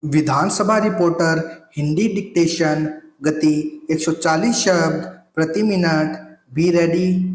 विधानसभा reporter Hindi dictation गति 140 शब्द प्रति minute. Be ready.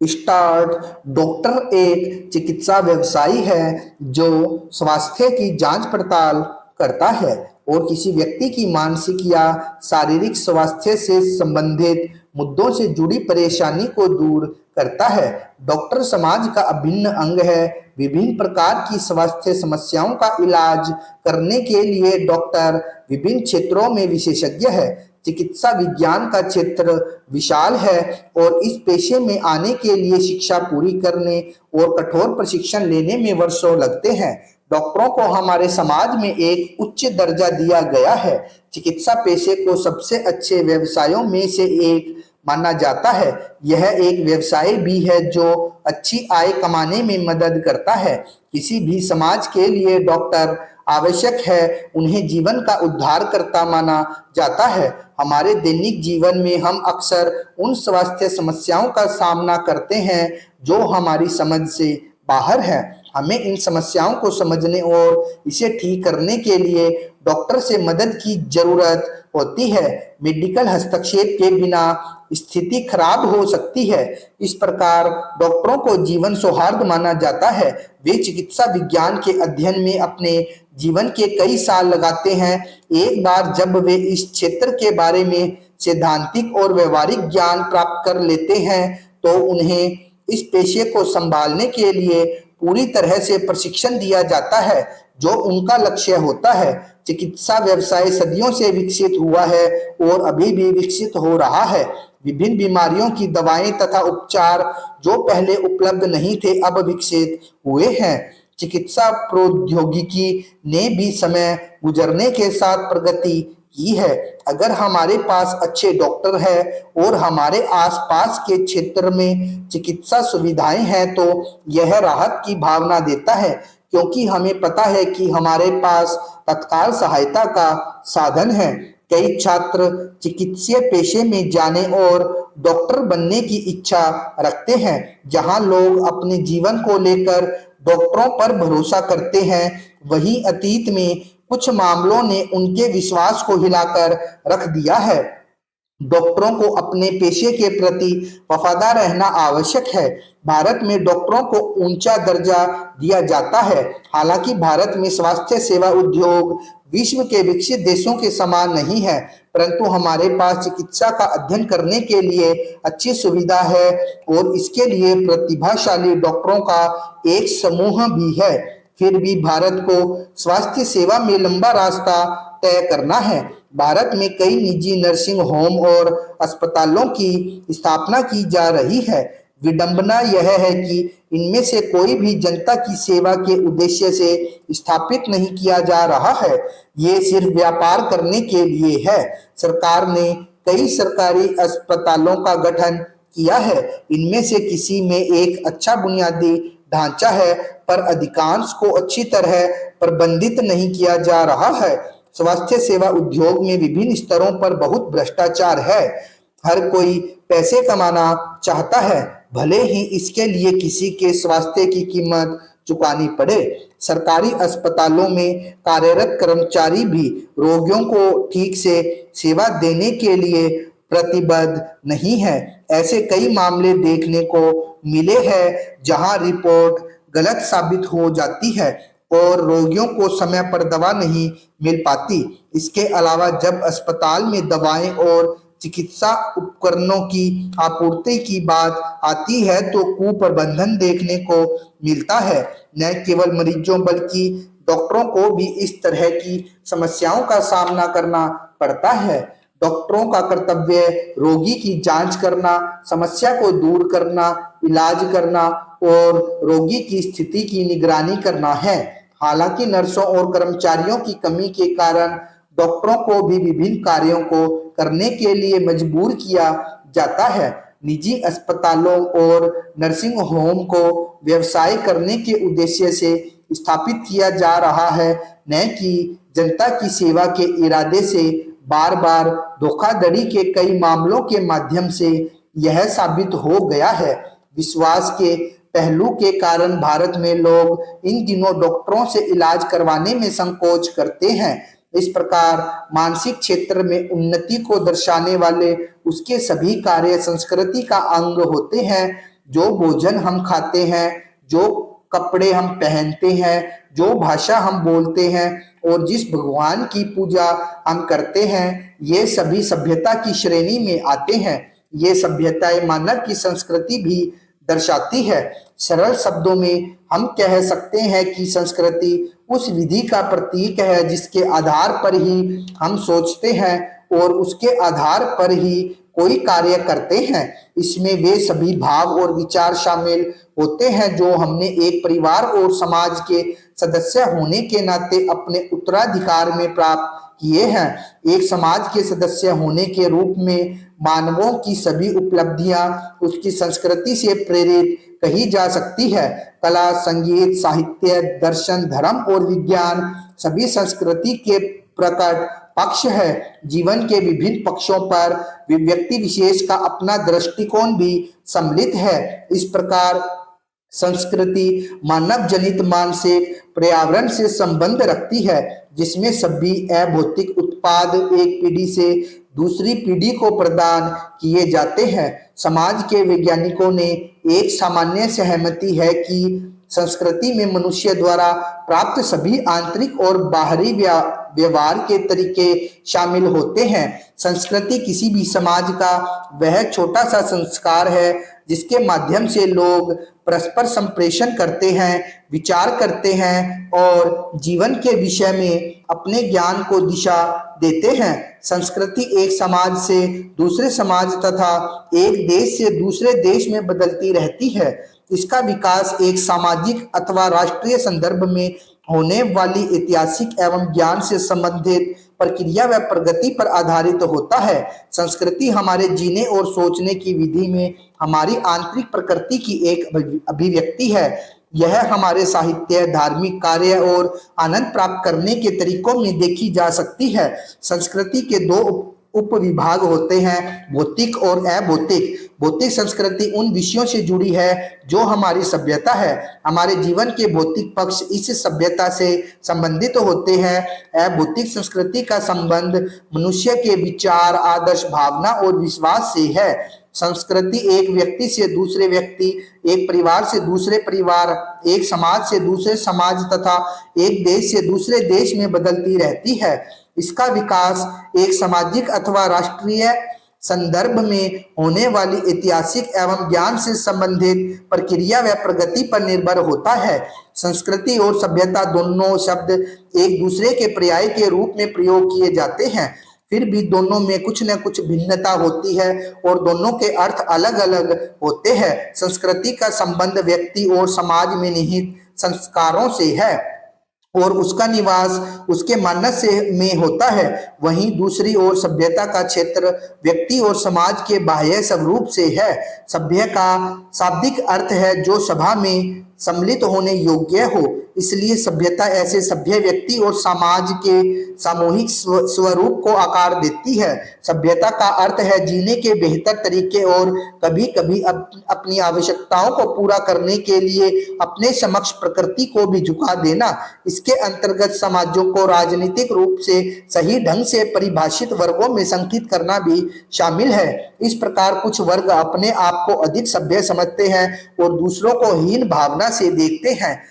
Start. Doctor एक चिकित्सा व्यवसायी है जो स्वास्थ्य की जांच पड़ताल करता है और किसी व्यक्ति की मानसिक या शारीरिक स्वास्थ्य से संबंधित मुद्दों से जुड़ी परेशानी को दूर करता है। डॉक्टर समाज का अभिन्न अंग है। विभिन्न प्रकार की स्वास्थ्य समस्याओं का इलाज करने के लिए डॉक्टर विभिन्न क्षेत्रों में विशेषज्ञ है। चिकित्सा विज्ञान का क्षेत्र विशाल है और इस पेशे में आने के लिए शिक्षा पूरी करने और कठोर प्रशिक्षण लेने में वर्षों लगते हैं। डॉक्टरों को हमारे समाज में एक उच्च दर्जा दिया गया है। चिकित्सा पेशे को सबसे अच्छे व्यवसायों में से एक माना जाता है। यह एक व्यवसाय भी है जो अच्छी आय कमाने में मदद करता है। किसी भी समाज के लिए डॉक्टर आवश्यक है। उन्हें जीवन का उद्धारकर्ता माना जाता है। हमारे दैनिक जीवन में हम अक्सर उन स्वास्थ्य समस्याओं का सामना करते हैं जो हमारी समझ से बाहर है। हमें इन समस्याओं को समझने और इसे ठीक करने के लिए डॉक्टर से मदद की जरूरत होती है। मेडिकल हस्तक्षेप के बिना स्थिति खराब हो सकती है। इस प्रकार डॉक्टरों को जीवन सौहार्द माना जाता है। वे चिकित्सा विज्ञान के अध्ययन में अपने जीवन के कई साल लगाते हैं। एक बार जब वे इस क्षेत्र के बारे में सैद्धांतिक और व्यवहारिक ज्ञान प्राप्त कर लेते हैं तो उन्हें इस पेशे को संभालने के लिए पूरी तरह से प्रशिक्षण दिया जाता है जो उनका लक्ष्य होता है। चिकित्सा व्यवसाय सदियों से विकसित हुआ है और अभी भी विकसित हो रहा है। विभिन्न बीमारियों की दवाएं तथा उपचार जो पहले उपलब्ध नहीं थे अब विकसित हुए हैं। चिकित्सा प्रौद्योगिकी ने भी समय गुजरने के साथ प्रगति की है। अगर हमारे पास अच्छे डॉक्टर हैं और हमारे आसपास के क्षेत्र में चिकित्सा सुविधाएं हैं तो यह राहत की भावना देता है क्योंकि हमें पता है कि हमारे पास तत्काल सहायता का साधन है। कई छात्र चिकित्सीय पेशे में जाने और डॉक्टर बनने की इच्छा रखते हैं। जहां लोग अपने जीवन को लेकर डॉक्टरों पर भरोसा करते हैं, वहीं अतीत में कुछ मामलों ने उनके विश्वास को हिलाकर रख दिया है। डॉक्टरों को अपने पेशे के प्रति वफादार रहना आवश्यक है। भारत में डॉक्टरों को ऊंचा दर्जा दिया जाता है। हालांकि भारत में स्वास्थ्य सेवा उद्योग विश्व के विकसित देशों के समान नहीं है, परंतु हमारे पास चिकित्सा का अध्ययन करने के लिए अच्छी सुविधा है और इसके लिए प्रतिभाशाली डॉक्टरों का एक समूह भी है। फिर भी भारत को स्वास्थ्य सेवा में लंबा रास्ता तय करना है। भारत में कई निजी नर्सिंग होम और अस्पतालों की स्थापना की जा रही है। विडंबना यह है कि इनमें से कोई भी जनता की सेवा के उद्देश्य से स्थापित नहीं किया जा रहा है। ये सिर्फ व्यापार करने के लिए है। सरकार ने कई सरकारी अस्पतालों का गठन किया है। इनमें से किसी में एक अच्छा बुनियादी ढांचा है पर अधिकांश को अच्छी तरह प्रबंधित नहीं किया जा रहा है। स्वास्थ्य सेवा उद्योग में विभिन्न स्तरों पर बहुत भ्रष्टाचार है। हर कोई पैसे कमाना चाहता है, भले ही इसके लिए किसी के स्वास्थ्य की कीमत चुकानी पड़े। सरकारी अस्पतालों में कार्यरत कर्मचारी भी रोगियों को ठीक से सेवा देने के लिए प्रतिबद्ध नहीं है। ऐसे कई मामले देखने को मिले हैं जहां रिपोर्ट गलत साबित हो जाती है और रोगियों को समय पर दवा नहीं मिल पाती। इसके अलावा जब अस्पताल में दवाएं और चिकित्सा उपकरणों की आपूर्ति की बात आती है तो कुप्रबंधन देखने को मिलता है। न केवल मरीजों बल्कि डॉक्टरों को भी इस तरह की समस्याओं का सामना करना पड़ता है। डॉक्टरों का कर्तव्य रोगी की जांच करना, समस्या को दूर करना, इलाज करना और रोगी की स्थिति की निगरानी करना है। हालांकि नर्सों और कर्मचारियों की कमी के कारण डॉक्टरों को भी विभिन्न कार्यों को करने के लिए मजबूर किया जाता है। निजी अस्पतालों और नर्सिंग होम को व्यवसाय करने के उद्देश्य से स्थापित किया जा रहा है, न कि जनता की सेवा के इरादे से। बार बार धोखाधड़ी के कई मामलों के माध्यम से यह साबित हो गया है। विश्वास के पहलू के कारण भारत में लोग इन दिनों डॉक्टरों से इलाज करवाने में संकोच करते हैं। इस प्रकार मानसिक क्षेत्र में उन्नति को दर्शाने वाले उसके सभी कार्य संस्कृति का अंग होते हैं। जो भोजन हम खाते हैं, जो कपड़े हम पहनते हैं, जो भाषा हम बोलते हैं और जिस भगवान की पूजा हम करते हैं, ये सभी सभ्यता की श्रेणी में आते हैं। ये सभ्यताएं मानव की संस्कृति भी दर्शाती है। सरल शब्दों में हम कह सकते हैं कि संस्कृति उस विधि का प्रतीक है जिसके आधार पर ही हम सोचते हैं और उसके आधार पर ही कोई कार्य करते हैं। इसमें वे सभी भाव और विचार शामिल होते हैं जो हमने एक परिवार और समाज के सदस्य होने के नाते अपने उत्तराधिकार में प्राप्त किए हैं। एक समाज के सदस्य होने के रूप में मानवों की सभी उपलब्धियां उसकी संस्कृति से प्रेरित कही जा सकती है। कला, संगीत, साहित्य, दर्शन, धर्म और विज्ञान सभी संस्कृति के प्रकट पक्ष है। जीवन के विभिन्न पक्षों पर व्यक्ति विशेष का अपना दृष्टिकोण भी सम्मिलित है। इस प्रकार संस्कृति मानव जनित मानसिक पर्यावरण से संबंध रखती है जिसमें सभी अभौतिक उत्पाद एक पीढ़ी से दूसरी पीढ़ी को प्रदान किए जाते हैं। समाज के वैज्ञानिकों ने एक सामान्य सहमति है कि संस्कृति में मनुष्य द्वारा प्राप्त सभी आंतरिक और बाहरी व्यवहार के तरीके शामिल होते हैं। संस्कृति किसी भी समाज का वह छोटा सा संस्कार है जिसके माध्यम से लोग परस्पर संप्रेषण करते हैं, विचार करते हैं और जीवन के विषय में अपने ज्ञान को दिशा देते हैं। संस्कृति एक समाज से दूसरे समाज तथा एक देश से दूसरे देश में बदलती रहती है। इसका विकास एक सामाजिक अथवा राष्ट्रीय संदर्भ में होने वाली ऐतिहासिक एवं ज्ञान से संबंधित प्रक्रिया व प्रगति पर आधारित होता है। संस्कृति हमारे जीने और सोचने की विधि में हमारी आंतरिक प्रकृति की एक अभिव्यक्ति है। यह हमारे साहित्य, धार्मिक कार्य और आनंद प्राप्त करने के तरीकों में देखी जा सकती है। संस्कृति के दो उपविभाग होते हैं, भौतिक और अभौतिक। भौतिक संस्कृति उन विषयों से जुड़ी है जो हमारी सभ्यता है। हमारे जीवन के भौतिक पक्ष इस सभ्यता से संबंधित होते हैं। अभौतिक संस्कृति का संबंध मनुष्य के विचार, आदर्श, भावना और विश्वास से है। संस्कृति एक व्यक्ति से दूसरे व्यक्ति, एक परिवार से दूसरे परिवार, एक समाज से दूसरे समाज तथा एक देश से दूसरे देश में बदलती रहती है। इसका विकास एक सामाजिक अथवा राष्ट्रीय संदर्भ में होने वाली ऐतिहासिक एवं ज्ञान से संबंधित प्रक्रिया व प्रगति पर निर्भर होता है। संस्कृति और सभ्यता दोनों शब्द एक दूसरे के पर्याय के रूप में प्रयोग किए जाते हैं, फिर भी दोनों में कुछ न कुछ भिन्नता होती है और दोनों के अर्थ अलग अलग होते हैं। संस्कृति का संबंध व्यक्ति और समाज में निहित संस्कारों से है और उसका निवास उसके मानस से में होता है। वहीं दूसरी ओर सभ्यता का क्षेत्र व्यक्ति और समाज के बाह्य स्वरूप से है। सभ्य का शाब्दिक अर्थ है जो सभा में सम्मिलित होने योग्य हो। इसलिए सभ्यता ऐसे सभ्य व्यक्ति और समाज के सामूहिक स्वरूप को आकार देती है। सभ्यता का अर्थ है जीने के बेहतर तरीके और कभी कभी अपनी आवश्यकताओं को पूरा करने के लिए अपने समक्ष प्रकृति को भी झुका देना। इसके अंतर्गत समाजों को राजनीतिक रूप से सही ढंग से परिभाषित वर्गों में संगठित करना भी शामिल है। इस प्रकार कुछ वर्ग अपने आप को अधिक सभ्य समझते हैं और दूसरों को हीन भावना से देखते हैं।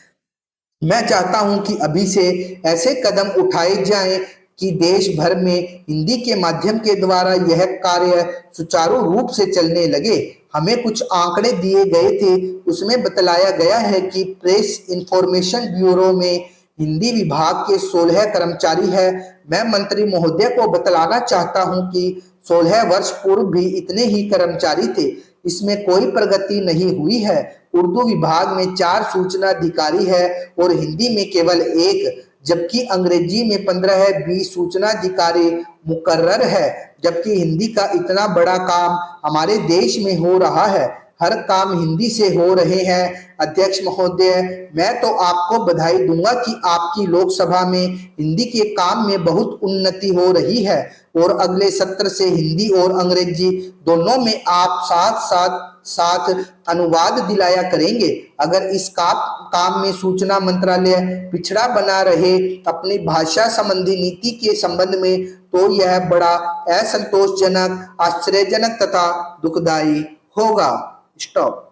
मैं चाहता हूं कि अभी से ऐसे कदम उठाए जाएं कि देश भर में हिंदी के माध्यम के द्वारा यह कार्य सुचारू रूप से चलने लगे। हमें कुछ आंकड़े दिए गए थे, उसमें बतलाया गया है कि प्रेस इंफॉर्मेशन ब्यूरो में हिंदी विभाग के 16 कर्मचारी हैं। मैं मंत्री महोदय को बतलाना चाहता हूं कि 16 वर्ष पूर्व भी इतने ही कर्मचारी थे। इसमें कोई प्रगति नहीं हुई है। उर्दू विभाग में 4 सूचना अधिकारी है और हिंदी में केवल 1, जबकि अंग्रेजी में 15-20 सूचना अधिकारी मुकर्रर है। जबकि हिंदी का इतना बड़ा काम हमारे देश में हो रहा है, हर काम हिंदी से हो रहे हैं। अध्यक्ष महोदय, मैं तो आपको बधाई दूंगा कि आपकी लोकसभा में हिंदी के काम में बहुत उन्नति हो रही है और अगले सत्र से हिंदी और अंग्रेजी दोनों में आप साथ साथ साथ अनुवाद दिलाया करेंगे। अगर इस काम में सूचना मंत्रालय पिछड़ा बना रहे अपनी भाषा संबंधी नीति के संबंध में, तो यह बड़ा असंतोषजनक, आश्चर्यजनक तथा दुखदायी होगा। स्टॉप।